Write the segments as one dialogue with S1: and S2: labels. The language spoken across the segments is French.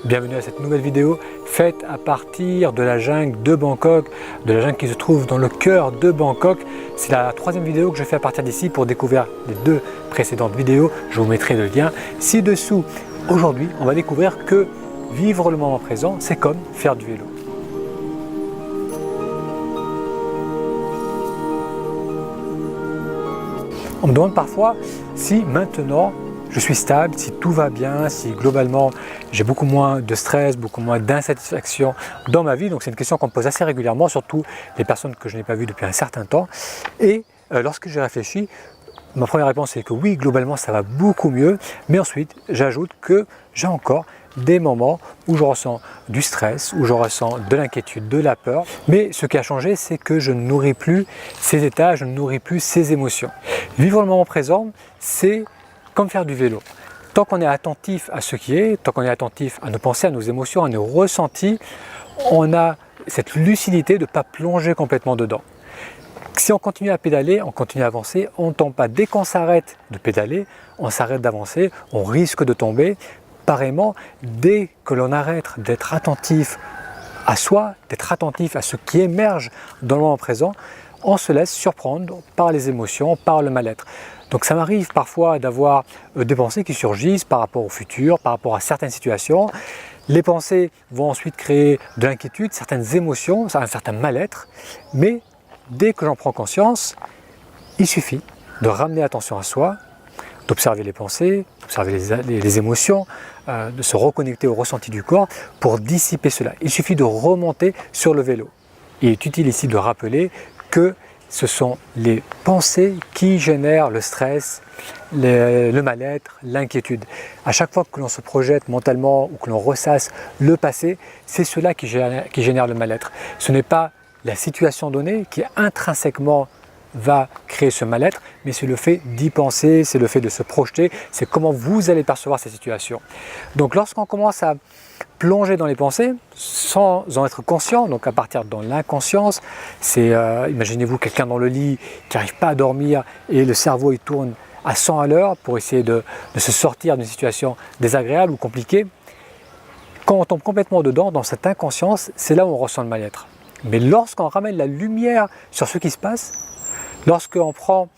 S1: Bienvenue à cette nouvelle vidéo faite à partir de la jungle de Bangkok, de la jungle qui se trouve dans le cœur de Bangkok. C'est la troisième vidéo que je fais à partir d'ici. Pour découvrir les deux précédentes vidéos, je vous mettrai le lien ci-dessous. Aujourd'hui, on va découvrir que vivre le moment présent, c'est comme faire du vélo. On me demande parfois si maintenant je suis stable, si tout va bien, si globalement j'ai beaucoup moins de stress, beaucoup moins d'insatisfaction dans ma vie. Donc c'est une question qu'on me pose assez régulièrement, surtout les personnes que je n'ai pas vues depuis un certain temps. Et lorsque j'ai réfléchi, ma première réponse est que oui, globalement ça va beaucoup mieux. Mais ensuite, j'ajoute que j'ai encore des moments où je ressens du stress, où je ressens de l'inquiétude, de la peur. Mais ce qui a changé, c'est que je ne nourris plus ces états, je ne nourris plus ces émotions. Vivre le moment présent, c'est comme faire du vélo. Tant qu'on est attentif à ce qui est, tant qu'on est attentif à nos pensées, à nos émotions, à nos ressentis, on a cette lucidité de ne pas plonger complètement dedans. Si on continue à pédaler, on continue à avancer, on ne tombe pas. Dès qu'on s'arrête de pédaler, on s'arrête d'avancer, on risque de tomber. Pareillement, dès que l'on arrête d'être attentif à soi, d'être attentif à ce qui émerge dans le moment présent, on se laisse surprendre par les émotions, par le mal-être. Donc ça m'arrive parfois d'avoir des pensées qui surgissent par rapport au futur, par rapport à certaines situations. Les pensées vont ensuite créer de l'inquiétude, certaines émotions, un certain mal-être. Mais dès que j'en prends conscience, il suffit de ramener l'attention à soi, d'observer les pensées, d'observer les émotions, de se reconnecter au ressenti du corps pour dissiper cela. Il suffit de remonter sur le vélo. Il est utile ici de rappeler que ce sont les pensées qui génèrent le stress, le mal-être, l'inquiétude. À chaque fois que l'on se projette mentalement ou que l'on ressasse le passé, c'est cela qui génère le mal-être. Ce n'est pas la situation donnée qui intrinsèquement va créer ce mal-être, mais c'est le fait d'y penser, c'est le fait de se projeter, c'est comment vous allez percevoir cette situation. Donc lorsqu'on commence à plonger dans les pensées sans en être conscient, donc à partir dans l'inconscience, c'est imaginez-vous quelqu'un dans le lit qui n'arrive pas à dormir et le cerveau il tourne à 100 à l'heure pour essayer de se sortir d'une situation désagréable ou compliquée. Quand on tombe complètement dedans, dans cette inconscience, c'est là où on ressent le mal-être. Mais lorsqu'on ramène la lumière sur ce qui se passe, lorsqu'on prend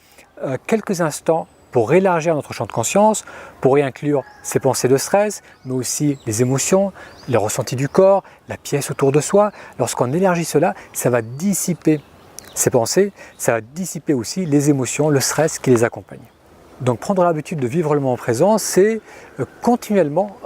S1: quelques instants pour élargir notre champ de conscience, pour y inclure ces pensées de stress, mais aussi les émotions, les ressentis du corps, la pièce autour de soi, lorsqu'on élargit cela, ça va dissiper ces pensées, ça va dissiper aussi les émotions, le stress qui les accompagne. Donc prendre l'habitude de vivre le moment présent, c'est continuellement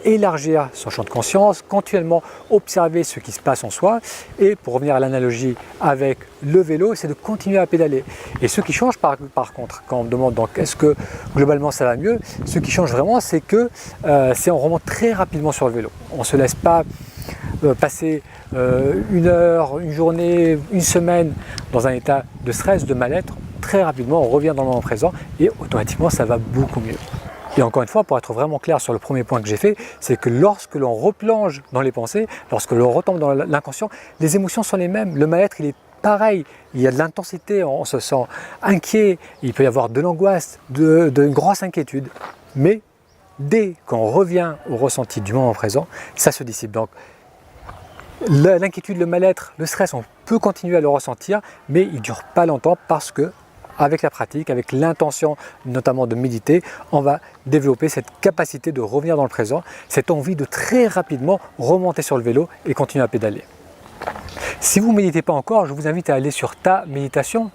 S1: élargir son champ de conscience, continuellement observer ce qui se passe en soi. Et pour revenir à l'analogie avec le vélo, c'est de continuer à pédaler. Et ce qui change par contre, quand on me demande donc est-ce que globalement ça va mieux, ce qui change vraiment c'est que on remonte très rapidement sur le vélo. On ne se laisse pas passer une heure, une journée, une semaine dans un état de stress, de mal-être. Très rapidement on revient dans le moment présent et automatiquement ça va beaucoup mieux. Et encore une fois, pour être vraiment clair sur le premier point que j'ai fait, c'est que lorsque l'on replonge dans les pensées, lorsque l'on retombe dans l'inconscient, les émotions sont les mêmes. Le mal-être, il est pareil. Il y a de l'intensité, on se sent inquiet, il peut y avoir de l'angoisse, de grosse inquiétude. Mais dès qu'on revient au ressenti du moment présent, ça se dissipe. Donc l'inquiétude, le mal-être, le stress, on peut continuer à le ressentir, mais il ne dure pas longtemps parce que avec la pratique, avec l'intention notamment de méditer, on va développer cette capacité de revenir dans le présent, cette envie de très rapidement remonter sur le vélo et continuer à pédaler. Si vous ne méditez pas encore, je vous invite à aller sur ta méditation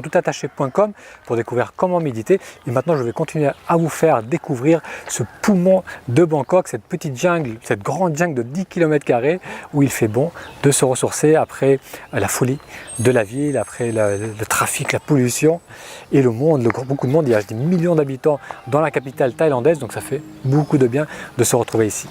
S1: toutattaché.com pour découvrir comment méditer. Et maintenant, je vais continuer à vous faire découvrir ce poumon de Bangkok, cette petite jungle, cette grande jungle de 10 km² où il fait bon de se ressourcer après la folie de la ville, après le trafic, la pollution et le monde, beaucoup de monde. Il y a des millions d'habitants dans la capitale thaïlandaise, donc ça fait beaucoup de bien de se retrouver ici.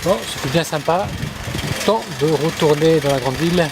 S1: Bon, c'était bien sympa. Temps de retourner dans la grande ville.